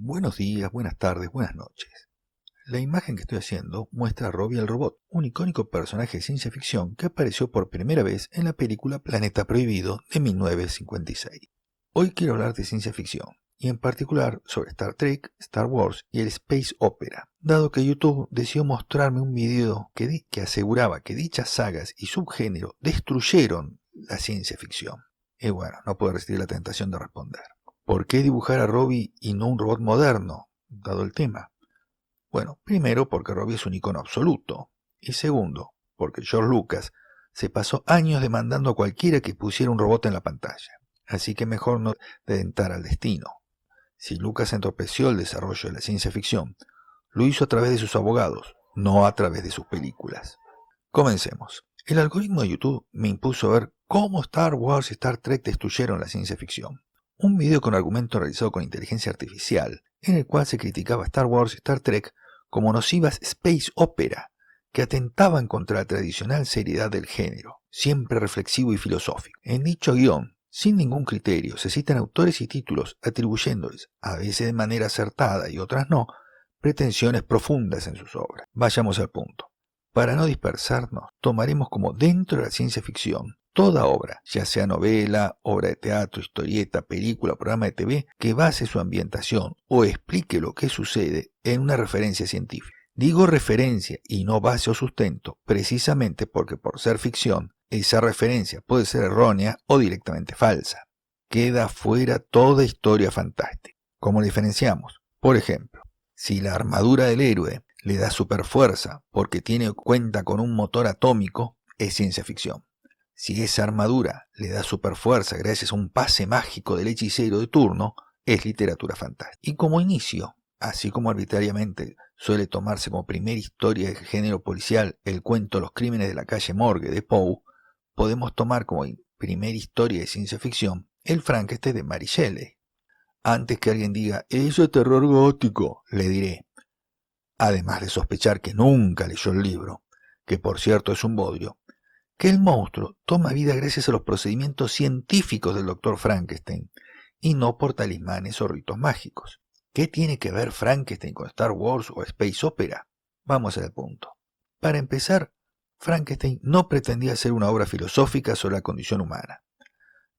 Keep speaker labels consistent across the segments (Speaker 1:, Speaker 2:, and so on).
Speaker 1: Buenos días, buenas tardes, buenas noches. La imagen que estoy haciendo muestra a Robbie el robot, un icónico personaje de ciencia ficción que apareció por primera vez en la película Planeta Prohibido de 1956. Hoy quiero hablar de ciencia ficción, y en particular sobre Star Trek, Star Wars y el Space Opera, dado que YouTube decidió mostrarme un video que aseguraba que dichas sagas y subgénero destruyeron la ciencia ficción. Y bueno, no puedo resistir la tentación de responder. ¿Por qué dibujar a Robbie y no un robot moderno, dado el tema? Bueno, primero porque Robbie es un icono absoluto, y segundo, porque George Lucas se pasó años demandando a cualquiera que pusiera un robot en la pantalla, así que mejor no tentar al destino. Si Lucas entorpeció el desarrollo de la ciencia ficción, lo hizo a través de sus abogados, no a través de sus películas. Comencemos. El algoritmo de YouTube me impuso ver cómo Star Wars y Star Trek destruyeron la ciencia ficción. Un video con argumento realizado con inteligencia artificial, en el cual se criticaba a Star Wars y Star Trek como nocivas space opera, que atentaban contra la tradicional seriedad del género, siempre reflexivo y filosófico. En dicho guión, sin ningún criterio, se citan autores y títulos atribuyéndoles, a veces de manera acertada y otras no, pretensiones profundas en sus obras. Vayamos al punto. Para no dispersarnos, tomaremos como dentro de la ciencia ficción toda obra, ya sea novela, obra de teatro, historieta, película, programa de TV, que base su ambientación o explique lo que sucede en una referencia científica. Digo referencia y no base o sustento, precisamente porque por ser ficción, esa referencia puede ser errónea o directamente falsa. Queda fuera toda historia fantástica. ¿Cómo diferenciamos? Por ejemplo, si la armadura del héroe le da superfuerza porque cuenta con un motor atómico, es ciencia ficción. Si esa armadura le da superfuerza gracias a un pase mágico del hechicero de turno, es literatura fantástica. Y como inicio, así como arbitrariamente suele tomarse como primera historia del género policial el cuento Los crímenes de la calle Morgue de Poe, podemos tomar como primera historia de ciencia ficción el Frankenstein de Mary Shelley. Antes que alguien diga, eso es terror gótico, le diré, además de sospechar que nunca leyó el libro, que por cierto es un bodrio, que el monstruo toma vida gracias a los procedimientos científicos del Dr. Frankenstein y no por talismanes o ritos mágicos. ¿Qué tiene que ver Frankenstein con Star Wars o Space Opera? Vamos al punto. Para empezar, Frankenstein no pretendía ser una obra filosófica sobre la condición humana.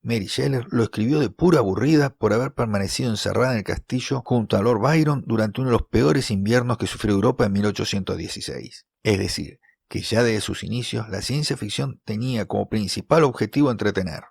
Speaker 1: Mary Shelley lo escribió de pura aburrida por haber permanecido encerrada en el castillo junto a Lord Byron durante uno de los peores inviernos que sufrió Europa en 1816. Es decir, que ya desde sus inicios la ciencia ficción tenía como principal objetivo entretener.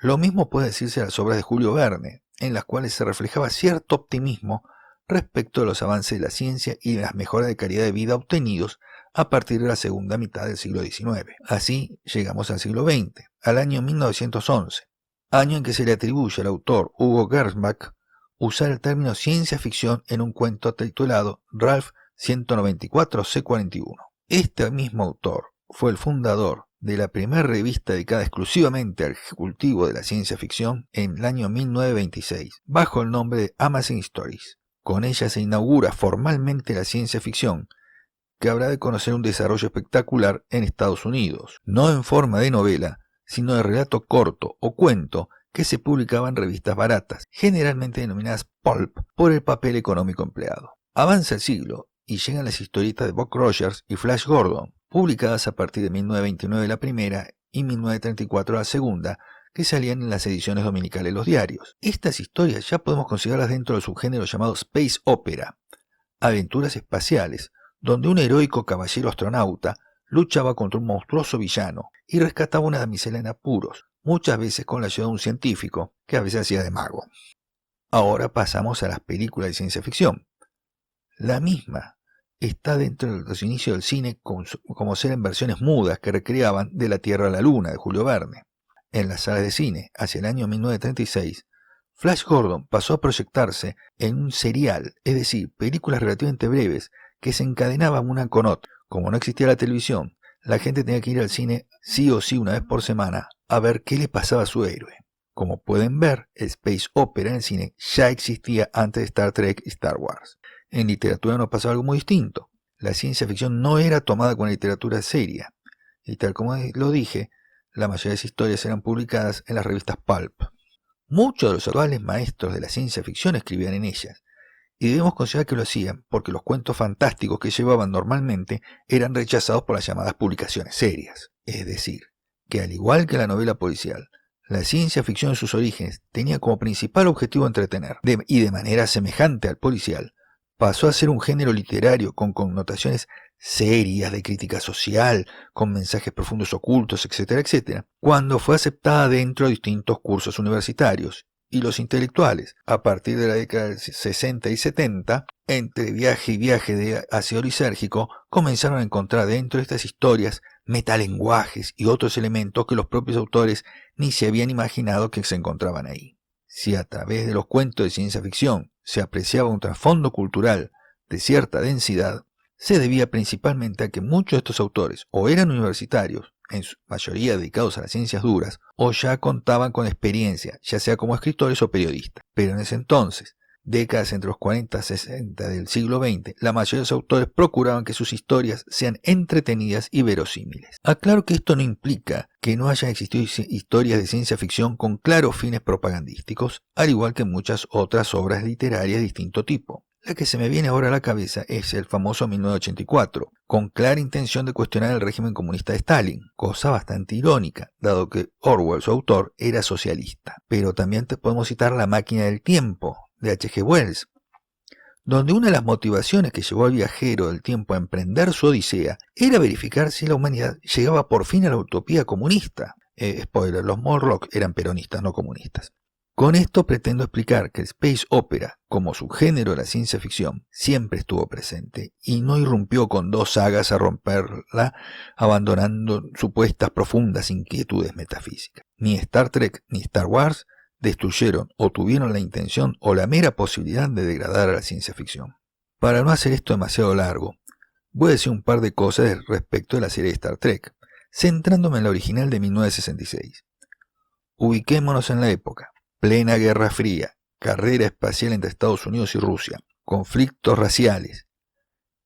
Speaker 1: Lo mismo puede decirse de las obras de Julio Verne, en las cuales se reflejaba cierto optimismo respecto de los avances de la ciencia y de las mejoras de calidad de vida obtenidos a partir de la segunda mitad del siglo XIX. Así llegamos al siglo XX, al año 1911, año en que se le atribuye al autor Hugo Gernsback usar el término ciencia ficción en un cuento titulado Ralph 194 C41. Este mismo autor fue el fundador de la primera revista dedicada exclusivamente al cultivo de la ciencia ficción en el año 1926, bajo el nombre de Amazing Stories. Con ella se inaugura formalmente la ciencia ficción, que habrá de conocer un desarrollo espectacular en Estados Unidos, no en forma de novela, sino de relato corto o cuento que se publicaba en revistas baratas, generalmente denominadas pulp, por el papel económico empleado. Avanza el siglo y llegan las historietas de Buck Rogers y Flash Gordon, publicadas a partir de 1929 la primera y 1934 la segunda, que salían en las ediciones dominicales de los diarios. Estas historias ya podemos considerarlas dentro del subgénero llamado Space Opera, aventuras espaciales, donde un heroico caballero astronauta luchaba contra un monstruoso villano y rescataba a una damisela en apuros, muchas veces con la ayuda de un científico que a veces hacía de mago. Ahora pasamos a las películas de ciencia ficción. La misma está dentro de los inicios del cine como ser en versiones mudas que recreaban De la Tierra a la Luna de Julio Verne. En las salas de cine, hacia el año 1936, Flash Gordon pasó a proyectarse en un serial, es decir, películas relativamente breves que se encadenaban una con otra. Como no existía la televisión, la gente tenía que ir al cine sí o sí una vez por semana a ver qué le pasaba a su héroe. Como pueden ver, el Space Opera en el cine ya existía antes de Star Trek y Star Wars. En literatura nos pasaba algo muy distinto. La ciencia ficción no era tomada con la literatura seria, y tal como lo dije, la mayoría de las historias eran publicadas en las revistas pulp. Muchos de los actuales maestros de la ciencia ficción escribían en ellas, Y debemos considerar que lo hacían porque los cuentos fantásticos que llevaban normalmente eran rechazados por las llamadas publicaciones serias. Es decir, que al igual que la novela policial, la ciencia ficción en sus orígenes tenía como principal objetivo entretener, y de manera semejante al policial, pasó a ser un género literario con connotaciones serias de crítica social, con mensajes profundos ocultos, etcétera, etcétera, cuando fue aceptada dentro de distintos cursos universitarios. Y los intelectuales, a partir de la década del 60 y 70, entre viaje y viaje de ácido lisérgico, comenzaron a encontrar dentro de estas historias metalenguajes y otros elementos que los propios autores ni se habían imaginado que se encontraban ahí. Si a través de los cuentos de ciencia ficción se apreciaba un trasfondo cultural de cierta densidad, se debía principalmente a que muchos de estos autores o eran universitarios, en su mayoría dedicados a las ciencias duras, o ya contaban con experiencia, ya sea como escritores o periodistas. Pero en ese entonces, décadas entre los 40 y 60 del siglo XX, la mayoría de los autores procuraban que sus historias sean entretenidas y verosímiles. Aclaro que esto no implica que no hayan existido historias de ciencia ficción con claros fines propagandísticos, al igual que muchas otras obras literarias de distinto tipo. La que se me viene ahora a la cabeza es el famoso 1984, con clara intención de cuestionar el régimen comunista de Stalin, cosa bastante irónica, dado que Orwell, su autor, era socialista. Pero también te podemos citar La máquina del tiempo, de H.G. Wells, donde una de las motivaciones que llevó al viajero del tiempo a emprender su odisea era verificar si la humanidad llegaba por fin a la utopía comunista. Spoiler, los Morlock eran peronistas, no comunistas. Con esto pretendo explicar que el space opera, como subgénero de la ciencia ficción, siempre estuvo presente y no irrumpió con dos sagas a romperla, abandonando supuestas profundas inquietudes metafísicas. Ni Star Trek ni Star Wars destruyeron o tuvieron la intención o la mera posibilidad de degradar a la ciencia ficción. Para no hacer esto demasiado largo, voy a decir un par de cosas respecto de la serie de Star Trek, centrándome en la original de 1966. Ubiquémonos en la época. Plena Guerra Fría, carrera espacial entre Estados Unidos y Rusia, conflictos raciales.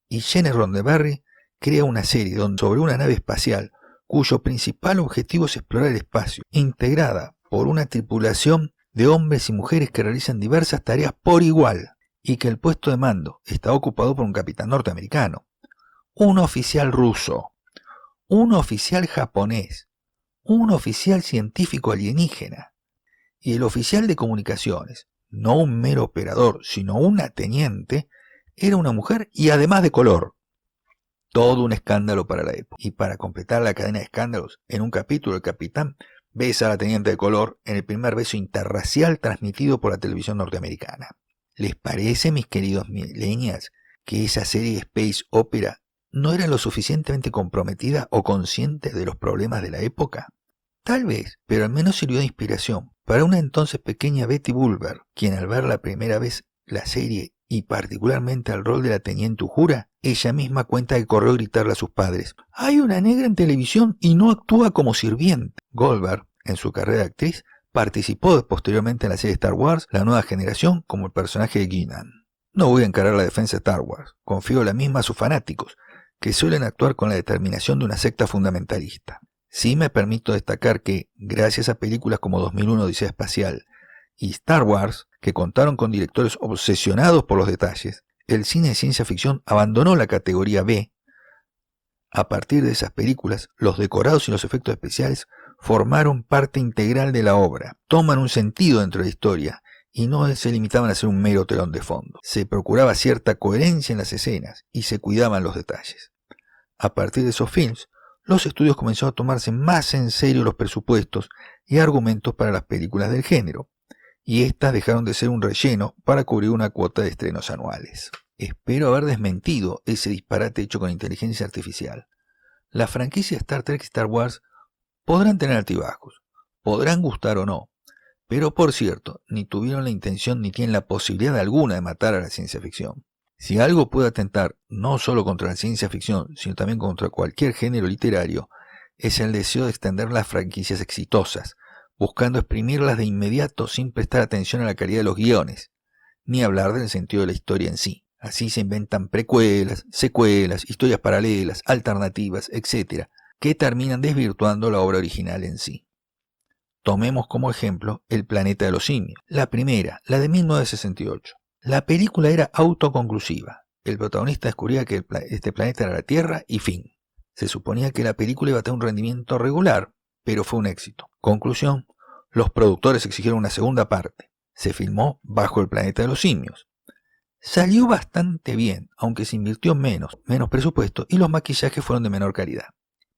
Speaker 1: Y Gene Roddenberry crea una serie sobre una nave espacial cuyo principal objetivo es explorar el espacio, integrada por una tripulación de hombres y mujeres que realizan diversas tareas por igual, y que el puesto de mando está ocupado por un capitán norteamericano, un oficial ruso, un oficial japonés, un oficial científico alienígena, y el oficial de comunicaciones, no un mero operador, sino una teniente, era una mujer y además de color. Todo un escándalo para la época. Y para completar la cadena de escándalos, en un capítulo el capitán besa a la teniente de color en el primer beso interracial transmitido por la televisión norteamericana. ¿Les parece, mis queridos millennials, que esa serie de space opera no era lo suficientemente comprometida o consciente de los problemas de la época? Tal vez, pero al menos sirvió de inspiración para una entonces pequeña Betty Bulwer, quien al ver la primera vez la serie y particularmente al rol de la teniente Uhura, ella misma cuenta que corrió a gritarle a sus padres: «¡Hay una negra en televisión y no actúa como sirviente!». Goldberg, en su carrera de actriz, participó posteriormente en la serie Star Wars, La Nueva Generación, como el personaje de Guinan. No voy a encarar la defensa de Star Wars, confío la misma a sus fanáticos, que suelen actuar con la determinación de una secta fundamentalista. Sí me permito destacar que, gracias a películas como 2001 Odisea Espacial y Star Wars, que contaron con directores obsesionados por los detalles, el cine de ciencia ficción abandonó la categoría B. A partir de esas películas, los decorados y los efectos especiales formaron parte integral de la obra, toman un sentido dentro de la historia y no se limitaban a ser un mero telón de fondo. Se procuraba cierta coherencia en las escenas y se cuidaban los detalles. A partir de esos films, los estudios comenzaron a tomarse más en serio los presupuestos y argumentos para las películas del género, y estas dejaron de ser un relleno para cubrir una cuota de estrenos anuales. Espero haber desmentido ese disparate hecho con inteligencia artificial. La franquicia Star Trek y Star Wars podrán tener altibajos, podrán gustar o no, pero por cierto, ni tuvieron la intención ni tienen la posibilidad alguna de matar a la ciencia ficción. Si algo puede atentar no solo contra la ciencia ficción, sino también contra cualquier género literario, es el deseo de extender las franquicias exitosas, buscando exprimirlas de inmediato sin prestar atención a la calidad de los guiones, ni hablar del sentido de la historia en sí. Así se inventan precuelas, secuelas, historias paralelas, alternativas, etc., que terminan desvirtuando la obra original en sí. Tomemos como ejemplo El planeta de los simios, la primera, la de 1968. La película era autoconclusiva. El protagonista descubría que este planeta era la Tierra y fin. Se suponía que la película iba a tener un rendimiento regular, pero fue un éxito. Conclusión, los productores exigieron una segunda parte. Se filmó bajo el planeta de los simios. Salió bastante bien, aunque se invirtió menos presupuesto y los maquillajes fueron de menor calidad.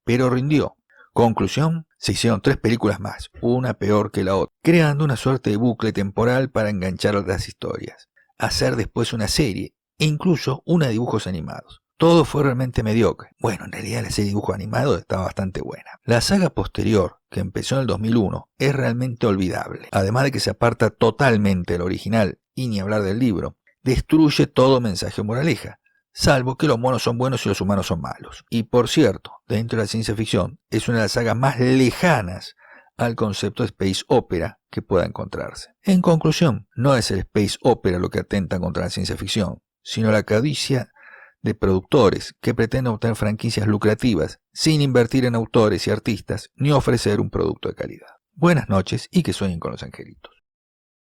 Speaker 1: Pero rindió. Conclusión, se hicieron 3 películas más, una peor que la otra, creando una suerte de bucle temporal para enganchar otras historias, hacer después una serie e incluso una de dibujos animados. Todo fue realmente mediocre. Bueno, en realidad la serie de dibujos animados estaba bastante buena. La saga posterior, que empezó en el 2001, es realmente olvidable. Además de que se aparta totalmente del original, y ni hablar del libro, destruye todo mensaje o moraleja, salvo que los monos son buenos y los humanos son malos. Y por cierto, dentro de la ciencia ficción, es una de las sagas más lejanas al concepto de space opera que pueda encontrarse. En conclusión, no es el space opera lo que atenta contra la ciencia ficción, sino la codicia de productores que pretenden obtener franquicias lucrativas sin invertir en autores y artistas ni ofrecer un producto de calidad. Buenas noches y que sueñen con los angelitos.